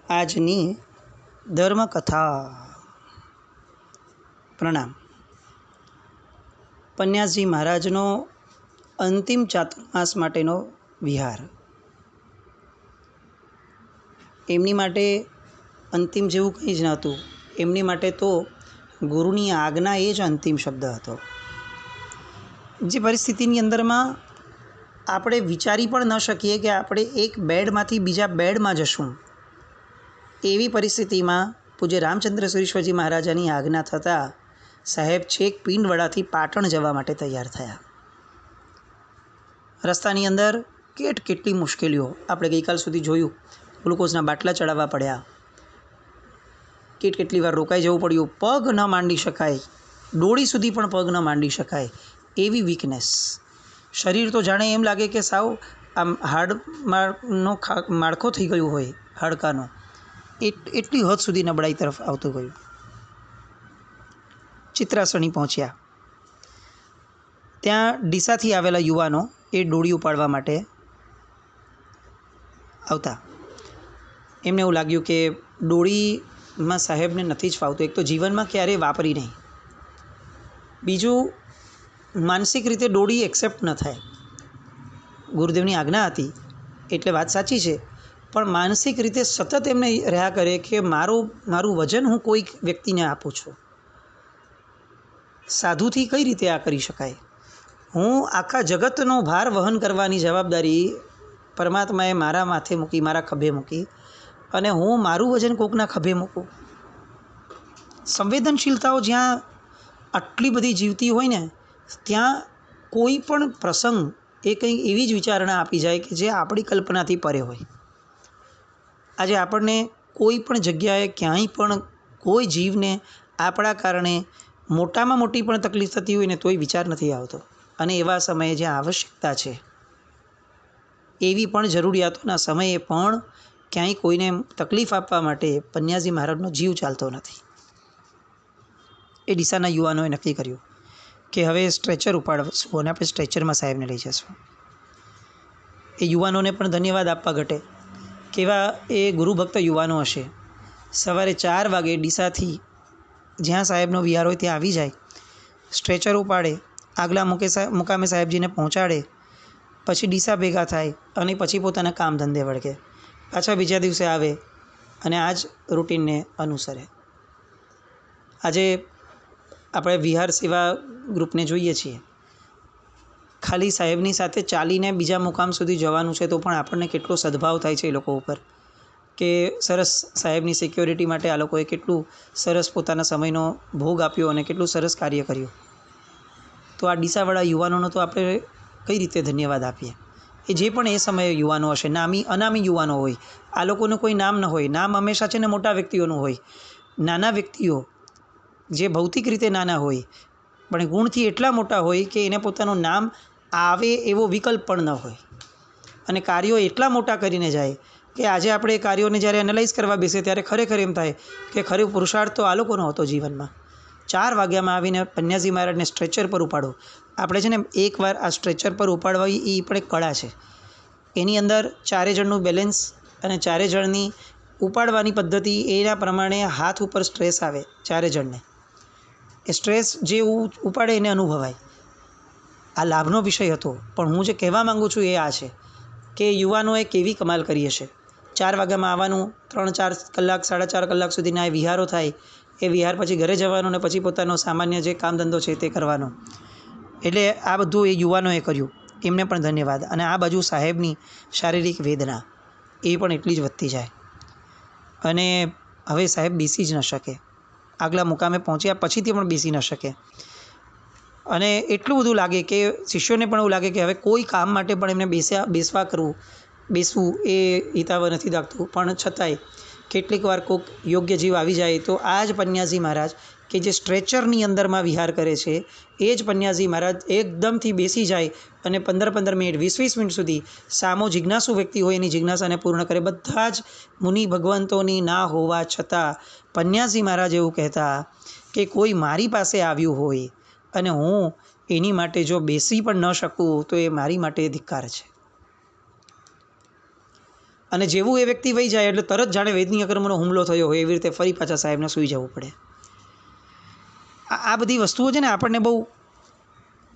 આજની ધર્મકથા. પ્રણામ. પન્યાસજી મહારાજનો અંતિમ ચાતુર્માસ માટેનો વિહાર. એમની માટે અંતિમ જેવું કંઈ જ નહોતું. એમની માટે તો ગુરુની આજ્ઞા એ જ અંતિમ શબ્દ હતો. જે પરિસ્થિતિની અંદરમાં આપણે વિચારી પણ ન શકીએ કે આપણે એક બેડમાંથી બીજા બેડમાં જશું, એવી પરિસ્થિતિમાં પૂજ્ય રામચંદ્ર સુરીશ્વરજી મહારાજાની આજ્ઞા થતાં સાહેબ છેક પિંડવાડાથી પાટણ જવા માટે તૈયાર થયા. રસ્તાની અંદર કેટલી મુશ્કેલીઓ આપણે ગઈકાલ સુધી જોયું. ગ્લુકોઝના બાટલા ચડાવવા પડ્યા, કેટલી વાર રોકાઈ જવું પડ્યું, પગ ન માંડી શકાય, ડોળી સુધી પણ પગ ન માંડી શકાય એવી વીકનેસ. શરીર તો જાણે એમ લાગે કે સાવ આમ હાડનો માળખો થઈ ગયું હોય હાડકાનો, એટલી હદ સુધી નબળાઈ તરફ આવતું ગયું. ચિત્રાસણી પહોંચ્યા. ત્યાં ડીસાથી આવેલા યુવાનો એ ડોળી ઉપાડવા માટે આવતા. એમને એવું લાગ્યું કે ડોળીમાં સાહેબને નથી જ ફાવતું. એક તો જીવનમાં ક્યારેય વાપરી નહીં, બીજું માનસિક રીતે ડોળી એક્સેપ્ટ ન થાય. ગુરુદેવની આજ્ઞા હતી એટલે વાત સાચી છે, પણ માનસિક રીતે સતત એમને રહ્યા કરે કે મારું વજન હું કોઈક વ્યક્તિને આપું છું. સાધુથી કઈ રીતે આ કરી શકાય? હું આખા જગતનો ભાર વહન કરવાની જવાબદારી પરમાત્માએ મારા માથે મૂકી, મારા ખભે મૂકી, અને હું મારું વજન કોકના ખભે મૂકું. સંવેદનશીલતાઓ જ્યાં આટલી બધી જીવતી હોય ને, ત્યાં કોઈ પણ પ્રસંગ એ કંઈ એવી જ વિચારણા આપી જાય કે જે આપણી કલ્પનાથી પરે હોય. આજે આપણને કોઈ પણ જગ્યાએ ક્યાંય પણ કોઈ જીવને આપણા કારણે મોટામાં મોટી પણ તકલીફ થતી હોય ને તોય વિચાર નથી આવતો. અને એવા સમયે જ્યાં આવશ્યકતા છે, એવી પણ જરૂરિયાતોના સમયે પણ ક્યાંય કોઈને તકલીફ આપવા માટે પન્યાસજી મહારાજનો જીવ ચાલતો નથી. એ ડીસાના યુવાનોએ નક્કી કર્યું કે હવે સ્ટ્રેચર ઉપાડશું અને આપણે સ્ટ્રેચરમાં સાહેબને લઈ જશું. એ યુવાનોને પણ ધન્યવાદ આપવા ઘટે. કેવા એ ગુરુભક્ત યુવાનો હશે. સવારે 4 વાગે ડીસાથી જ્યાં સાહેબનો વિહાર હોય ત્યાં આવી જાય, સ્ટ્રેચર ઉપાડે, આગલા મુકામે સાહેબજીને પહોંચાડે, પછી ડીસા ભેગા થાય અને પછી પોતાના કામ ધંધે વળગે. પાછા બીજા દિવસે આવે અને આ જ રૂટીનને અનુસરે. આજે આપણે વિહાર સેવા ગ્રુપને જોઈએ છીએ. ખાલી સાહેબની સાથે ચાલીને બીજા મુકામ સુધી જવાનું છે તો પણ આપણને કેટલો સદભાવ થાય છે એ લોકો ઉપર, કે સરસ સાહેબની સિક્યોરિટી માટે આ લોકોએ કેટલું સરસ પોતાના સમયનો ભોગ આપ્યો અને કેટલું સરસ કાર્ય કર્યું. તો આ ડીસાવાળા યુવાનોનો તો આપણે કઈ રીતે ધન્યવાદ આપીએ. એ જે પણ એ સમયે યુવાનો હશે, અનામી યુવાનો હોય, આ લોકોનું કોઈ નામ ન હોય. નામ હંમેશા છે ને મોટા વ્યક્તિઓનું હોય. નાના વ્યક્તિઓ જે ભૌતિક રીતે નાના હોય પણ ગુણથી એટલા મોટા હોય કે એને પોતાનું નામ આવે એવો વિકલ્પ પણ ન હોય, અને કાર્યો એટલા મોટા કરીને જાય કે આજે આપણે એ કાર્યોને જ્યારે એનાલાઇઝ કરવા બેસીએ ત્યારે ખરેખર એમ થાય કે ખરો પુરુષાર્થ તો આ લોકોનો હતો જીવનમાં. 4 વાગ્યામાં આવીને પન્યાસજી મહારાજને સ્ટ્રેચર પર ઉપાડો. આપણે છે ને એકવાર આ સ્ટ્રેચર પર ઉપાડવા એ પણ એક કળા છે. એની અંદર 4 જણનું બેલેન્સ અને 4 જણની ઉપાડવાની પદ્ધતિ, એના પ્રમાણે હાથ ઉપર સ્ટ્રેસ આવે 4 જણને. એ સ્ટ્રેસ જે ઉપાડે એને અનુભવાય. આ લાભનો વિષય હતો, પણ હું જે કહેવા માગું છું એ આ છે કે યુવાનોએ કેવી કમાલ કરી હશે. 4 વાગ્યામાં આવવાનું, 3-4 કલાક 4.5 કલાક સુધીના એ વિહારો થાય. એ વિહાર પછી ઘરે જવાનું અને પછી પોતાનો સામાન્ય જે કામ ધંધો છે તે કરવાનો. એટલે આ બધું એ યુવાનોએ કર્યું, એમને પણ ધન્યવાદ. અને આ બાજુ સાહેબની શારીરિક વેદના એ પણ એટલી જ વધતી જાય. અને હવે સાહેબ બેસી જ ન શકે. આગલા મુકામે પહોંચ્યા પછીથી પણ બેસી ન શકે. અને એટલું બધું લાગે કે શિષ્યોને પણ એવું લાગે કે હવે કોઈ કામ માટે પણ એમને બેસવું એ હિતાવહ નથી લાગતું. પણ છતાંય કેટલીક વાર કોઈક યોગ્ય જીવ આવી જાય તો આ જ પન્યાસજી મહારાજ કે જે સ્ટ્રેચરની અંદરમાં વિહાર કરે છે, એ જ પન્યાસજી મહારાજ એકદમથી બેસી જાય અને 15 મિનિટ 20 મિનિટ સુધી સામો જિજ્ઞાસુ વ્યક્તિ હોય એની જિજ્ઞાસાને પૂર્ણ કરે. બધા જ મુનિ ભગવંતોની ના હોવા છતાં પન્યાસજી મહારાજ એવું કહેતા કે કોઈ મારી પાસે આવ્યું હોય અને હું એની માટે જો બેસી પણ ન શકું તો એ મારી માટે ધિક્કાર છે. અને જેવું એ વ્યક્તિ વહી જાય એટલે તરત જાણે વૈદની અકર્મનો હુમલો થયો હોય એવી રીતે ફરી પાછા સાહેબને સૂઈ જવું પડે. આ બધી વસ્તુઓ છે ને આપણને બહુ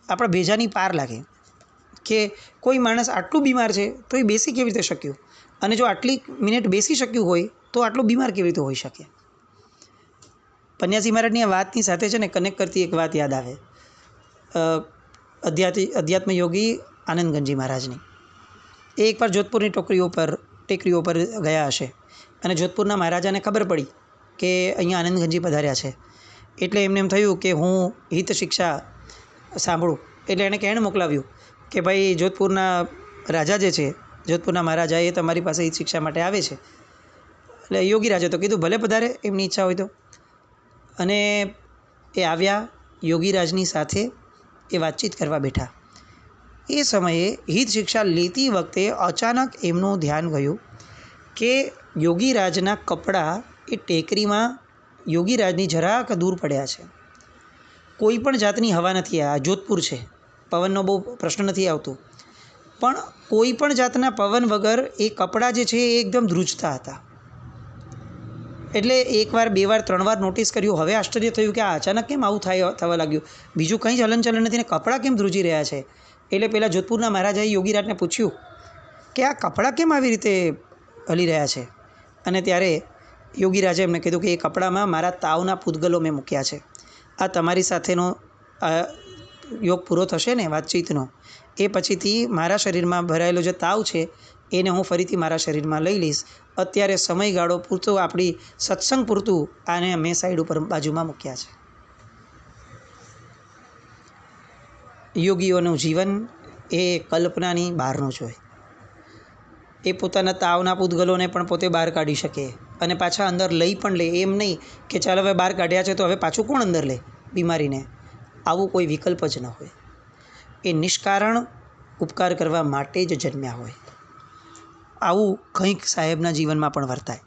આપણા ભેજાની પાર લાગે કે કોઈ માણસ આટલું બીમાર છે તો એ બેસી કેવી રીતે શક્યું, અને જો આટલી મિનિટ બેસી શક્યું હોય તો આટલું બીમાર કેવી રીતે હોઈ શકે. પન્યાસી મહારાજની આ વાતની સાથે છે ને કનેક્ટ કરતી એક વાત યાદ આવે, અધ્યાત્મ યોગી આનંદગંજી મહારાજની. એ એકવાર જોધપુરની ટેકરીઓ પર ગયા હશે અને જોધપુરના મહારાજાને ખબર પડી કે અહીંયા આનંદગંજી પધાર્યા છે. એટલે એમને એમ થયું કે હું હિત શિક્ષા સાંભળું. એટલે એણે કહેણ મોકલાવ્યું કે ભાઈ જોધપુરના રાજા જે છે, જોધપુરના મહારાજા, એ તમારી પાસે હિત શિક્ષા માટે આવે છે. એટલે યોગી રાજા તો કીધું ભલે પધારે, એમની ઈચ્છા હોય તો. અને એ આવ્યા, યોગીરાજની સાથે એ વાતચીત કરવા બેઠા. એ સમયે હિત શિક્ષા લેતી વખતે અચાનક એમનું ધ્યાન ગયું કે યોગીરાજના કપડાં એ ટેકરીમાં યોગીરાજની જરાક દૂર પડ્યા છે. કોઈ પણ જાતની હવા નથી. આ જોધપુર છે, પવનનો બહુ પ્રશ્ન નથી આવતો, પણ કોઈ પણ જાતના પવન વગર એ કપડાં જે છે એ એકદમ ધ્રુજતા હતા. એટલે એકવાર, બે વાર, ત્રણ વાર નોટિસ કર્યું. હવે આશ્ચર્ય થયું કે આ અચાનક કેમ આવું થવા લાગ્યું, બીજું કંઈ જ હલનચલન નથી ને કપડાં કેમ ધ્રુજી રહ્યા છે. એટલે પેલા જોધપુરના મહારાજાએ યોગીરાજને પૂછ્યું કે આ કપડાં કેમ આવી રીતે હલી રહ્યા છે. અને ત્યારે યોગીરાજે એમને કીધું કે એ કપડામાં મારા તાવના પૂતગલો મેં મૂક્યા છે. આ તમારી સાથેનો યોગ પૂરો થશે ને વાતચીતનો, એ પછીથી મારા શરીરમાં ભરાયેલો જે તાવ છે એને હું ફરીથી મારા શરીરમાં લઈ લઈશ. અત્યારે સમયગાળો પૂરતો, આપણી સત્સંગ પૂરતું આને મેં સાઈડ ઉપર બાજુમાં મૂક્યા છે. યોગીઓનું જીવન એ કલ્પનાની બહારનું જ હોય. એ પોતાના તાવના પૂતગલોને પણ પોતે બહાર કાઢી શકે અને પાછા અંદર લઈ પણ લે. એમ નહીં કે ચાલ હવે બહાર કાઢ્યા છે તો હવે પાછું કોણ અંદર લે બીમારીને. આવું કોઈ વિકલ્પ જ ન હોય. એ નિષ્કારણ ઉપકાર કરવા માટે જ જન્મ્યા હોય. આવું કંઈક સાહેબના જીવનમાં પણ વર્તાય.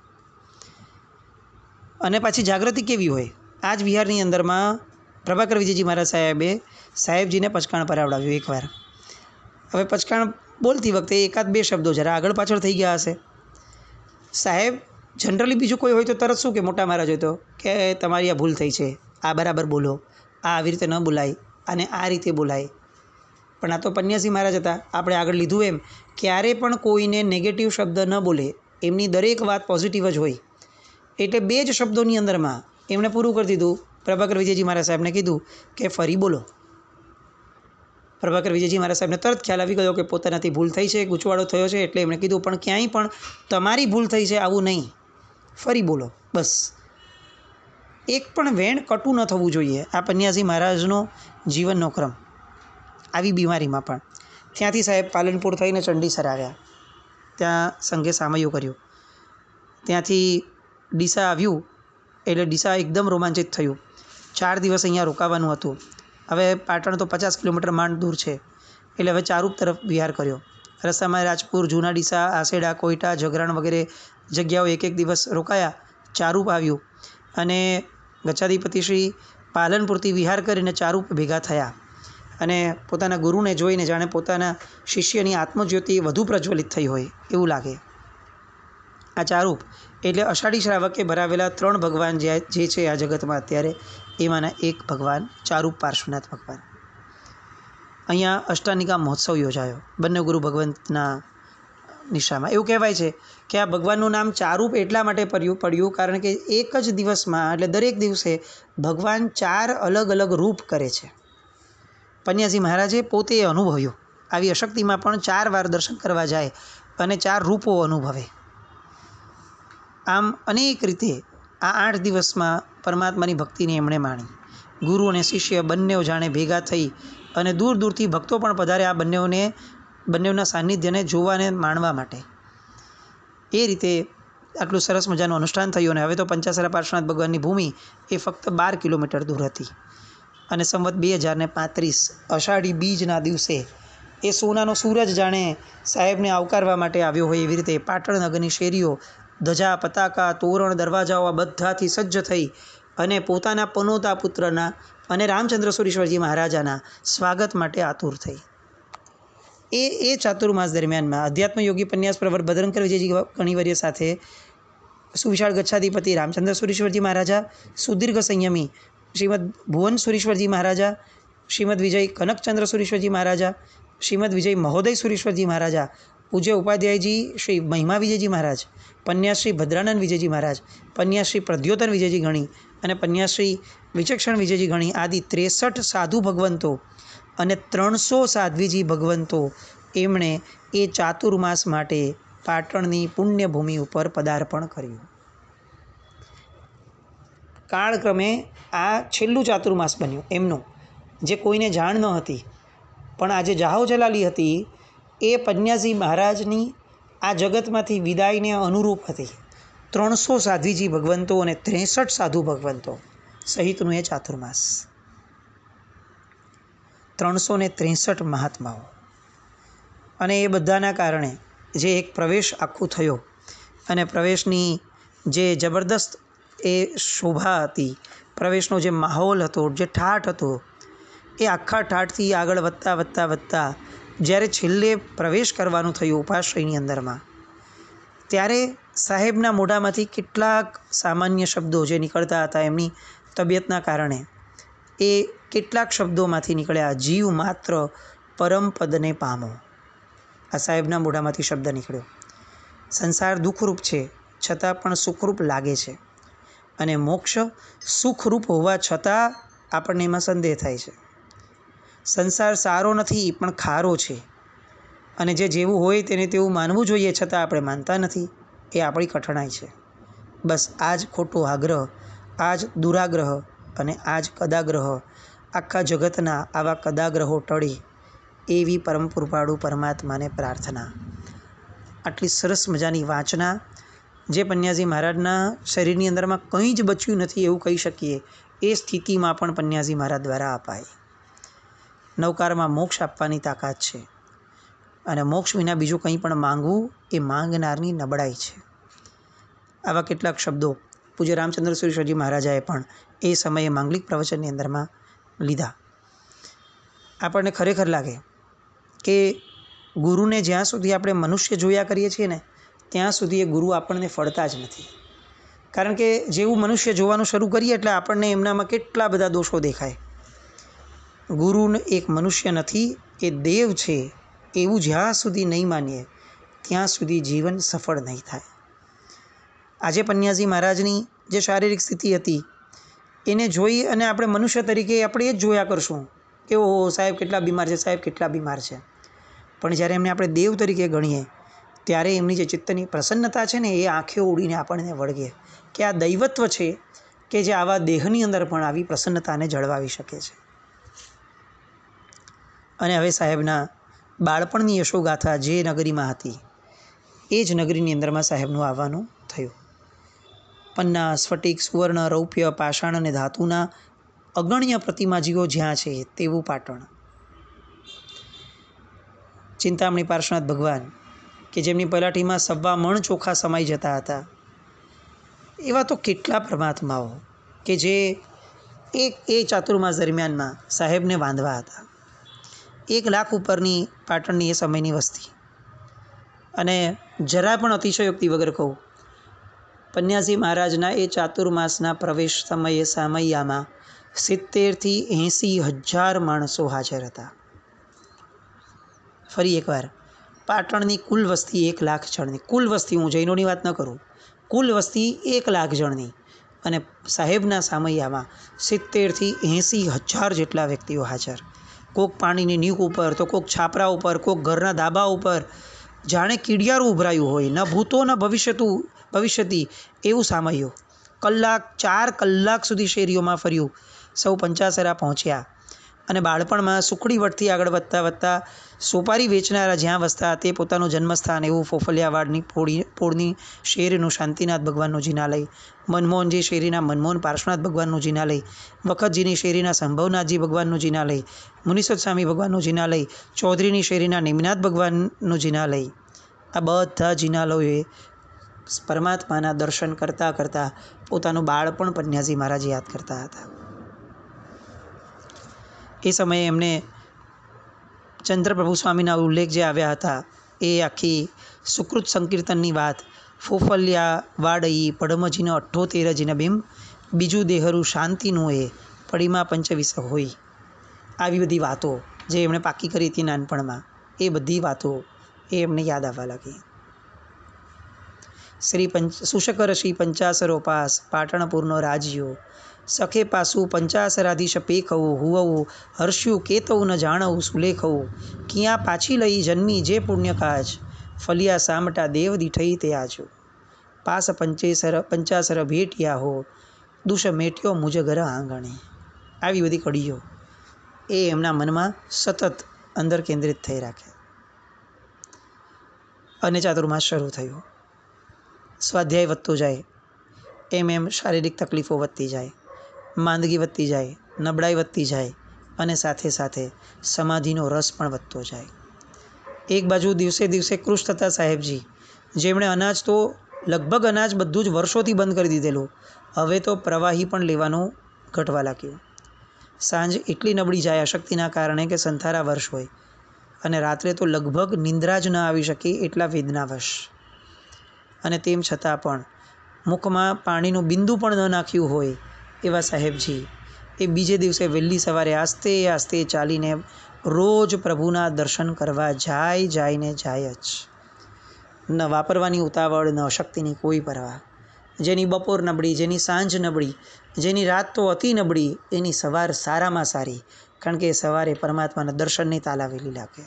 અને પાછી જાગૃતિ કેવી હોય. આ જ વિહારની અંદરમાં પ્રભાકર વિજયજી મહારાજ સાહેબે સાહેબજીને પચકાણ પરાવડાવ્યું એકવાર. હવે પચકાણ બોલતી વખતે એકાદ બે શબ્દો જરા આગળ પાછળ થઈ ગયા હશે. સાહેબ જનરલી બીજું કોઈ હોય તો તરત શું કે, મોટા મહારાજ હોય તો કે તમારી આ ભૂલ થઈ છે, આ બરાબર બોલો, આ આવી રીતે ન બોલાય, અને આ રીતે બોલાય. પણ આ તો પન્યાસી મહારાજ હતા. આપણે આગળ લીધું એમ ક્યારે પણ કોઈને નેગેટિવ શબ્દ ન બોલે. એમની દરેક વાત પોઝિટિવ જ હોય. એટલે બે જ શબ્દોની અંદરમાં એમણે પૂરું કરી દીધું. પ્રભાકર વિજયજી મહારાજ સાહેબને કીધું કે ફરી બોલો. પ્રભાકર વિજયજી મહારાજ સાહેબને તરત ખ્યાલ આવી ગયો કે પોતાનાથી ભૂલ થઈ છે, ગૂંચવાડો થયો છે. એટલે એમણે કીધું પણ ક્યાંય પણ તમારી ભૂલ થઈ છે આવું નહીં, ફરી બોલો બસ. એક પણ વેણ કટું ન થવું જોઈએ. આ પન્યાસી મહારાજનો જીવનનો ક્રમ આવી બીમારીમાં પણ. ત્યાંથી સાહેબ પાલનપુર થઈને ચંડીસર આવ્યા. ત્યાં સંઘે સામયું કર્યું. ત્યાંથી ડીસા આવ્યું એટલે ડીસા એકદમ રોમાંચિત થયું. 4 દિવસ અહીંયા રોકાવાનું હતું. હવે પાટણ તો 50 કિલોમીટર માંડ દૂર છે. એટલે હવે ચારૂપ તરફ વિહાર કર્યો. રસ્તામાં રાજપુર, જૂના ડીસા, આસેડા, કોઈટા, જગરાણ વગેરે જગ્યાઓ એક દિવસ રોકાયા. ચારૂપ આવ્યું અને ગચ્છાધિપતિ શ્રી પાલનપુરથી વિહાર કરીને ચારૂપ ભેગા થયા. અને પોતાના ગુરુને જોઈને જાણે પોતાના શિષ્યની આત્મજ્યોતિ વધુ પ્રજ્વલિત થઈ હોય એવું લાગે. આ ચારૂપ એટલે અષાઢી શ્રાવકે ભરાવેલા 3 ભગવાન જે છે આ જગતમાં અત્યારે, એમાંના એક ભગવાન ચારૂપ પાર્શ્વનાથ ભગવાન. અહીંયા અષ્ટાનિકા મહોત્સવ યોજાયો બંને ગુરુ ભગવંતના નિશામાં. એવું કહેવાય છે કે આ ભગવાનનું નામ ચારૂપ એટલા માટે પડ્યું કારણ કે એક જ દિવસમાં, એટલે દરેક દિવસે ભગવાન 4 અલગ અલગ રૂપ કરે છે. પન્યાસી મહારાજે પોતે અનુભવ્યું. આવી અશક્તિમાં પણ 4 વાર દર્શન કરવા જાય અને 4 રૂપો અનુભવે. આમ અનેક રીતે આ 8 દિવસમાં પરમાત્માની ભક્તિને એમણે માણી. ગુરુ અને શિષ્ય બંને જાણે ભેગા થઈ અને દૂર દૂરથી ભક્તો પણ પધારે આ બંનેના સાનિધ્યને જોવા અને માણવા માટે. એ રીતે આટલું સરસ મજાનું અનુષ્ઠાન થયું. અને હવે તો પંચાસરા પાર્શ્વનાથ ભગવાનની ભૂમિ એ ફક્ત 12 કિલોમીટર દૂર હતી. અને સંવત 2035 અષાઢી બીજના દિવસે એ સોનાનો સૂરજ જાણે સાહેબને આવકારવા માટે આવ્યો હોય એવી રીતે પાટણ નગરની શેરીઓ ધજા, પતાકા, તોરણ, દરવાજાઓ આ બધાથી સજ્જ થઈ અને પોતાના પનોતા પુત્રના અને રામચંદ્ર સુરેશ્વરજી મહારાજાના સ્વાગત માટે આતુર થઈ. એ ચાતુર્માસ દરમિયાનમાં અધ્યાત્મ યોગી પન્યાસ પ્રવર ભદ્રંકર વિજયજી ગણિવર્ય સાથે સુવિશાળ ગચ્છાધિપતિ રામચંદ્ર સુરેશ્વરજી મહારાજા, સુદીર્ઘ સંયમી શ્રીમદ ભુવન સુરેશ્વરજી મહારાજા, શ્રીમદ વિજય કનકચંદ્ર સુરેશ્વરજી મહારાજા, શ્રીમદ વિજય મહોદય સુરેશ્વરજી મહારાજા, પૂજ્ય ઉપાધ્યાયજી શ્રી મહિમા વિજયજી મહારાજ, પન્યાશ્રી ભદ્રાનંદ વિજયજી મહારાજ, પન્યાશ્રી પ્રદ્યોતન વિજયજી ગણી અને પન્યાશ્રી વિચક્ષણ વિજયજી ગણી આદિ 63 સાધુ ભગવંતો અને 300 સાધ્વીજી ભગવંતો એમણે એ ચાતુર્માસ માટે પાટણની પુણ્યભૂમિ ઉપર પદાર્પણ કર્યું. કાળક્રમે આ છેલ્લું ચાતુર્માસ બન્યું એમનું, જે કોઈને જાણ ન હતી, પણ આજે જાહો જલાલી હતી એ પન્યાજી મહારાજની આ જગતમાંથી વિદાયને અનુરૂપ હતી. 300 સાધ્વીજી ભગવંતો અને 63 સાધુ ભગવંતો સહિતનું એ ચાતુર્માસ, 363 મહાત્માઓ, અને એ બધાના કારણે જે એક પ્રવેશ આખું થયો અને પ્રવેશની જે જબરદસ્ત એ શોભા હતી, પ્રવેશનો જે માહોલ હતો, જે ઠાઠ હતો, એ આખા ઠાઠથી આગળ વધતા વધતા વધતા જ્યારે છેલ્લે પ્રવેશ કરવાનું થયું ઉપાશ્રયની અંદરમાં, ત્યારે સાહેબના મોઢામાંથી કેટલાક સામાન્ય શબ્દો જે નીકળતા હતા એમની તબિયતના કારણે, એ કેટલાક શબ્દોમાંથી નીકળ્યા. જીવ માત્ર પરમ પદને પામો, આ સાહેબના મોઢામાંથી શબ્દ નીકળ્યો. સંસાર દુઃખરૂપ છે છતાં પણ સુખરૂપ લાગે છે, અને મોક્ષ સુખરૂપ હોવા છતાં આપણને એમાં સંદેહ થાય છે. સંસાર સારો નથી પણ ખારો છે, અને જે જેવું હોય તેને તેવું માનવું જોઈએ છતાં આપણે માનતા નથી, એ આપણી કઠણાઈ છે. બસ આ જ ખોટો આગ્રહ, આ જ દુરાગ્રહ અને આ જ કદાગ્રહ, આખા જગતના આવા કદાગ્રહો ટળે એવી પરમ કૃપાળુ પરમાત્માને પ્રાર્થના. આટલી સરસ મજાની વાંચના જે પન્યાજી મહારાજના શરીરની અંદરમાં કંઈ જ બચ્યું નથી એવું કહી શકીએ, એ સ્થિતિમાં પણ પન્યાજી મહારાજ દ્વારા અપાય. નવકારમાં મોક્ષ આપવાની તાકાત છે, અને મોક્ષ વિના બીજું કંઈ પણ માંગવું એ માંગનારની નબળાઈ છે. આવા કેટલાક શબ્દો પૂજ્ય રામચંદ્ર સુરેશ્વરજી મહારાજાએ પણ એ સમયે માંગલિક પ્રવચનની અંદરમાં લીધા. આપણને ખરેખર લાગે કે ગુરુને જ્યાં સુધી આપણે મનુષ્ય જોયા કરીએ છીએ ને, ત્યાં સુધી એ ગુરુ આપણને ફળતા જ નથી. કારણ કે જેવું મનુષ્ય જોવાનું શરૂ કરીએ એટલે આપણને એમનામાં કેટલા બધા દોષો દેખાય. ગુરુ એક મનુષ્ય નથી, એ દેવ છે, એવું જ્યાં સુધી નહીં માનીએ ત્યાં સુધી જીવન સફળ નહીં થાય. આજે પન્યાજી મહારાજની જે શારીરિક સ્થિતિ હતી એને જોઈ અને આપણે મનુષ્ય તરીકે આપણે એ જ જોયા કરશું કે ઓહો સાહેબ કેટલા બીમાર છે, સાહેબ કેટલા બીમાર છે. પણ જ્યારે એમને આપણે દેવ તરીકે ગણીએ ત્યારે એમની જે ચિત્તની પ્રસન્નતા છે ને, એ આંખે ઉડીને આપણને વળગે કે આ દૈવત્વ છે કે જે આવા દેહની અંદર પણ આવી પ્રસન્નતાને જળવાવી શકે છે. અને હવે સાહેબના બાળપણની યશોગાથા જે નગરીમાં હતી એ જ નગરીની અંદરમાં સાહેબનું આવવાનું થયું. પન્ના, સ્ફટિક, સુવર્ણ, રૌપ્ય, પાષાણ અને ધાતુના અગણ્ય પ્રતિમાજીઓ જ્યાં છે તેવું પાટણ. ચિંતામણી પાર્શ્વનાથ ભગવાન કે જેમની પલાઠીમાં 1.25 મણ ચોખા સમાઈ જતા હતા, એવા તો કેટલા પરમાત્માઓ કે જે એ ચાતુર્માસ દરમિયાનમાં સાહેબને બાંધવા હતા. 1 લાખ ઉપરની પાટણની એ સમયની વસ્તી. અને જરા પણ અતિશયોક્તિ વગર કહું, પન્યાજી મહારાજના એ ચાતુર્માસના પ્રવેશ સમયે સામૈયામાં 70,000 થી 80,000 માણસો હાજર હતા. ફરી એકવાર, પાટણની કુલ વસ્તી 1 લાખ જણની, કુલ વસ્તી, હું જૈનોની વાત ન કરું, કુલ વસ્તી 1 લાખ જણની, અને સાહેબના સામૈયામાં 70,000 થી 80,000 જેટલા વ્યક્તિઓ હાજર. કોક પાણીની નીક ઉપર, તો કોક છાપરા ઉપર, કોક ઘરના ધાબા ઉપર, જાણે કીડિયારું ઉભરાયું હોય. ન ભૂતો ન ભવિષ્યતી એવું સામૈયું. 4 કલાક સુધી શેરીઓમાં ફર્યું, સૌ પંચાસરા પહોંચ્યા. અને બાળપણમાં સુખડી વટથી આગળ વધતા વધતા સોપારી વેચનારા જ્યાં વસતા તે પોતાનું જન્મસ્થાન એવું ફોફલિયાવાડની પોળની શેરીનું શાંતિનાથ ભગવાનનું જિનાલય, મનમોહનજી શેરીના મનમોહન પાર્શ્વનાથ ભગવાનનું જિનાલય, વખતજીની શેરીના સંભવનાથજી ભગવાનનું જિનાલય, મુનિસદ સ્વામી ભગવાનનું જિનાલય, ચૌધરીની શેરીના નિમિનાથ ભગવાનનું જિનાલય, આ બધા જિનાલયોએ પરમાત્માના દર્શન કરતાં કરતાં પોતાનું બાળપણ પન્યાજી મહારાજ યાદ કરતા હતા. એ સમયે એમને ચંદ્રપ્રભુ સ્વામીના ઉલ્લેખ જે આવ્યા હતા એ આખી સુકૃત સંકીર્તનની વાત, ફોફલિયા વાડઈ પડમજીનો 78 બિંબ, બીજું દેહરું શાંતિનું એ પડીમાં પંચવીસ હોય, આવી બધી વાતો જે એમણે પાકી કરી હતી નાનપણમાં, એ બધી વાતો એ એમને યાદ આવવા લાગી. સુશકર શ્રી પંચાસરો પાસ પાટણપુરનો રાજ્યો, સખે પાસું પંચાસરાધીશ પેખવું હુવવું, હર્ષ્યું કેતવું ન જાણવું સુલેખવું, કિયા પાછી લઈ જન્મી જે પુણ્યકાજ, ફલિયા સામટા દેવ દીઠઈ તે આજો, પાસ પંચાસર ભેટિયા હો, દુષ મેટ્યો મુજ ઘર આંગણે. આવી બધી કડીઓ એ એમના મનમાં સતત અંદર કેન્દ્રિત થઈ રાખે. અને ચાતુર્માસ શરૂ થયો. સ્વાધ્યાય વધતો જાય એમ એમ શારીરિક તકલીફો વધતી જાય, માંદગી વધતી જાય, નબળાઈ વધતી જાય, અને સાથે સાથે સમાધિનો રસ પણ વધતો જાય. એક બાજુ દિવસે દિવસે કૃશ થતા સાહેબજી, જેમણે અનાજ તો લગભગ અનાજ બધું જ વર્ષોથી બંધ કરી દીધેલું, હવે તો પ્રવાહી પણ લેવાનું ઘટવા લાગ્યું. સાંજ એટલી નબળી જાય અશક્તિના કારણે કે સંથારા વર્ષ હોય, અને રાત્રે તો લગભગ નિંદ્રા જ ન આવી શકે એટલા વેદનાવશ. અને તેમ છતાં પણ મુખમાં પાણીનું બિંદુ પણ ન નાખ્યું હોય એવા સાહેબજી એ બીજે દિવસે વહેલી સવારે આસ્તે આસ્તે ચાલીને રોજ પ્રભુના દર્શન કરવા જાય ને જાય જ. ન વાપરવાની ઉતાવળ, ન શક્તિની કોઈ પરવા. જેની બપોર નબળી, જેની સાંજ નબળી, જેની રાત તો અતિ નબળી, એની સવાર સારામાં સારી, કારણ કે સવારે પરમાત્માના દર્શનની તાલાવેલી લાગે.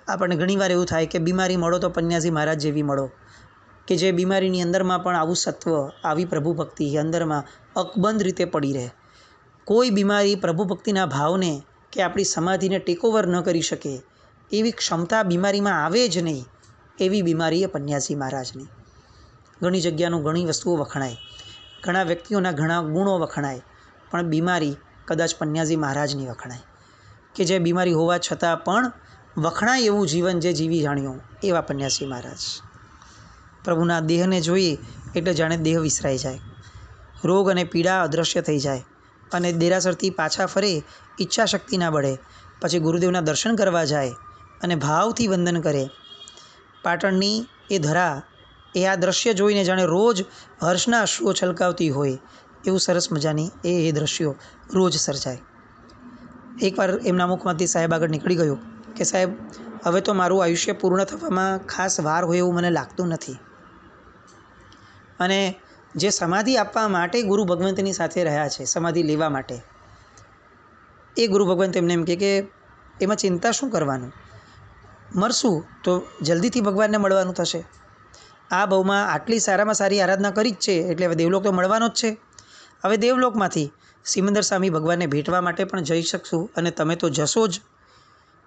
આપણને ઘણીવાર એવું થાય કે બીમારી મળો તો પન્યાસી મહારાજ જેવી મળો, કે જે બીમારીની અંદરમાં પણ આવું સત્વ, આવી પ્રભુ ભક્તિ અંદરમાં અકબંધ રીતે પડી રહે. કોઈ બીમારી પ્રભુ ભક્તિના ભાવને કે આપણી સમાધિને ટેકઓવર ન કરી શકે એવી ક્ષમતા બીમારીમાં આવે જ નહીં, એવી બીમારી એ પન્યાસી મહારાજની. ઘણી જગ્યાનું ઘણી વસ્તુઓ વખણાય, ઘણા વ્યક્તિઓના ઘણા ગુણો વખણાય, પણ બીમારી કદાચ પન્યાસી મહારાજની વખણાય, કે જે બીમારી હોવા છતાં પણ વખણાય એવું જીવન જે જીવી જાણ્યું એવા પન્યાસી મહારાજ. પ્રભુના દેહને જોઈએ એટલે જાણે દેહ વિસરાઈ જાય, રોગ અને પીડા અદૃશ્ય થઈ જાય, અને દેરાસરથી પાછા ફરે ઈચ્છા શક્તિ ના બળે, પછી ગુરુદેવના દર્શન કરવા જાય અને ભાવથી વંદન કરે. પાટણની એ ધરા એ આ દ્રશ્ય જોઈને જાણે રોજ હર્ષના અશ્રુઓ છલકાવતી હોય એવું સરસ મજાની એ દ્રશ્યો રોજ સર્જાય. એકવાર એમના મુખમાંથી સાહેબ આગળ નીકળી ગયો કે સાહેબ હવે તો મારું આયુષ્ય પૂર્ણ થવામાં ખાસ વાર હોય એવું મને લાગતું નથી. અને જે સમાધિ આપવા માટે ગુરુ ભગવંતની સાથે રહ્યા છે, સમાધિ લેવા માટે, એ ગુરુ ભગવંત એમને એમ કે એમાં ચિંતા શું કરવાનું, મરશું તો જલ્દીથી ભગવાનને મળવાનું થશે. આ ભાવમાં આટલી સારામાં સારી આરાધના કરી જ છે એટલે હવે દેવલોક તો મળવાનો જ છે. હવે દેવલોકમાંથી સિમંદર સ્વામી ભગવાનને ભેટવા માટે પણ જઈ શકશું, અને તમે તો જશો જ,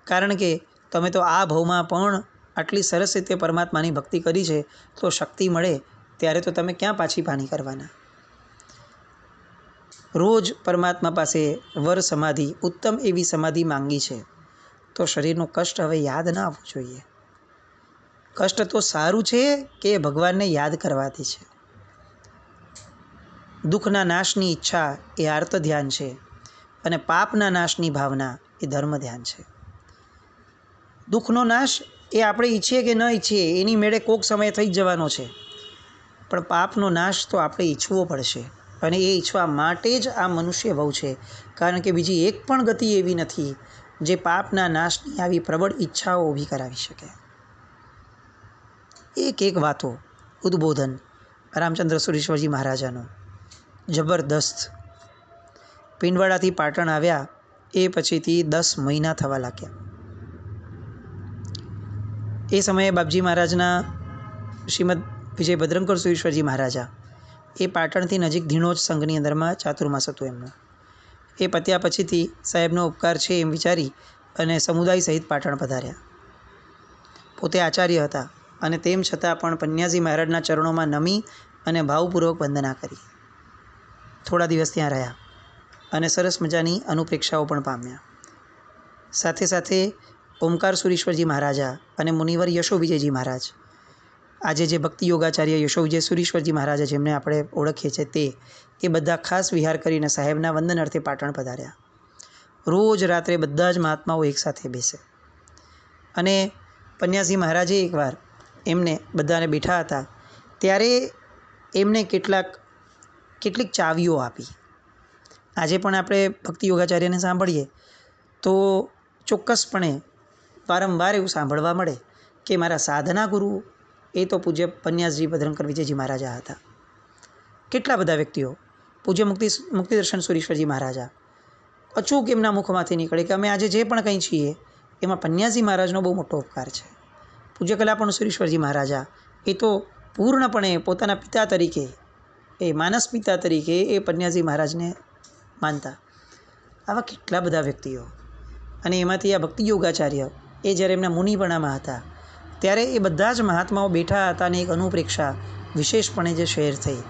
કારણ કે તમે તો આ ભાવમાં પણ આટલી સરસ રીતે પરમાત્માની ભક્તિ કરી છે, તો શક્તિ મળે ત્યારે તો તમે ક્યાં પાછી પાની કરવાના. રોજ પરમાત્મા પાસે વર સમાધિ, ઉત્તમ એવી સમાધિ માંગી છે, તો શરીરનું કષ્ટ હવે યાદ ના આવવું જોઈએ. કષ્ટ તો સારું છે કે ભગવાનને યાદ કરવાથી છે. દુઃખના નાશની ઈચ્છા એ આર્ત ધ્યાન છે, અને પાપના નાશની ભાવના એ ધર્મ ધ્યાન છે. દુઃખનો નાશ એ આપણે ઈચ્છીએ કે ન ઈચ્છીએ એની મેળે કોઈક સમય થઈ જ જવાનો છે, પણ પાપનો નાશ તો આપણે ઈચ્છવો પડશે, અને એ ઈચ્છવા માટે જ આ મનુષ્ય ભવ છે, કારણ કે બીજી એક પણ ગતિ એવી નથી જે પાપના નાશની આવી પ્રબળ ઈચ્છાઓ ઊભી કરાવી શકે. એક વાતો ઉદ્બોધન રામચંદ્ર સુરેશ્વરજી મહારાજાનું જબરદસ્ત. પિંડવાડાથી પાટણ આવ્યા એ પછીથી 10 મહિના થવા લાગ્યા. એ સમયે બાપજી મહારાજના શ્રીમદ વિજય ભદ્રંકર સુરેશ્વરજી મહારાજા એ પાટણથી નજીક ધીણોજ સંઘની અંદરમાં ચાતુર્માસ હતું એમનું. એ પત્યા પછીથી સાહેબનો ઉપકાર છે એમ વિચારી અને સમુદાય સહિત પાટણ પધાર્યા. પોતે આચાર્ય હતા, અને તેમ છતાં પણ પન્યાસી મહારાજના ચરણોમાં નમી અને ભાવપૂર્વક વંદના કરી. થોડા દિવસ ત્યાં રહ્યા અને સરસ મજાની અનુપ્રેક્ષાઓ પણ પામ્યા. સાથે સાથે ઓમકાર સુરેશ્વરજી મહારાજા અને મુનિવર યશો વિજયજી મહારાજ, આજે જે ભક્તિ યોગાચાર્ય યશો વિજય સુરેશ્વરજી મહારાજ જેમને આપણે ઓળખીએ છીએ તે, એ બધા ખાસ વિહાર કરીને સાહેબના વંદન અર્થે પાટણ પધાર્યા. રોજ રાત્રે બધા જ મહાત્માઓ એકસાથે બેસે. અને પન્યાસી મહારાજે એકવાર એમને બધાને બેઠા હતા ત્યારે એમને કેટલીક ચાવીઓ આપી. આજે પણ આપણે ભક્તિ યોગાચાર્યને સાંભળીએ તો ચોક્કસપણે વારંવાર એવું સાંભળવા મળે કે મારા સાધના ગુરુ એ તો પૂજ્ય પન્યાસજી ભદ્રંકર વિજયજી મહારાજા હતા. કેટલા બધા વ્યક્તિઓ, પૂજ્ય મુક્તિદર્શન સુરીશ્વરજી મહારાજા, અચૂક એમના મુખમાંથી નીકળે કે અમે આજે જે પણ કંઈ છીએ એમાં પન્યાસજી મહારાજનો બહુ મોટો ઉપકાર છે. પૂજ્ય કલાપણ સુરીશ્વરજી મહારાજા એ તો પૂર્ણપણે પોતાના પિતા તરીકે, એ માનસ પિતા તરીકે એ પન્યાસજી મહારાજને માનતા. આવા કેટલા બધા વ્યક્તિઓ. અને એમાંથી આ ભક્તિ યોગાચાર્ય એ જ્યારે એમના મુનિપણામાં હતા ત્યારે એ બધા જ મહાત્માઓ બેઠા હતા અને એક અનુપ્રેક્ષા વિશેષપણે જે શેર થઈ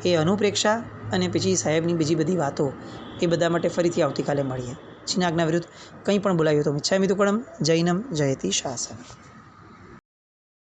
એ અનુપ્રેક્ષા અને પછી સાહેબની બીજી બધી વાતો એ બધા માટે ફરીથી આવતીકાલે મળીએ. જીના આજ્ઞા વિરુદ્ધ કંઈ પણ બોલાવ્યું તો મિચ્છામિ દુક્કડમ. જૈનમ જયતિ શાસનમ.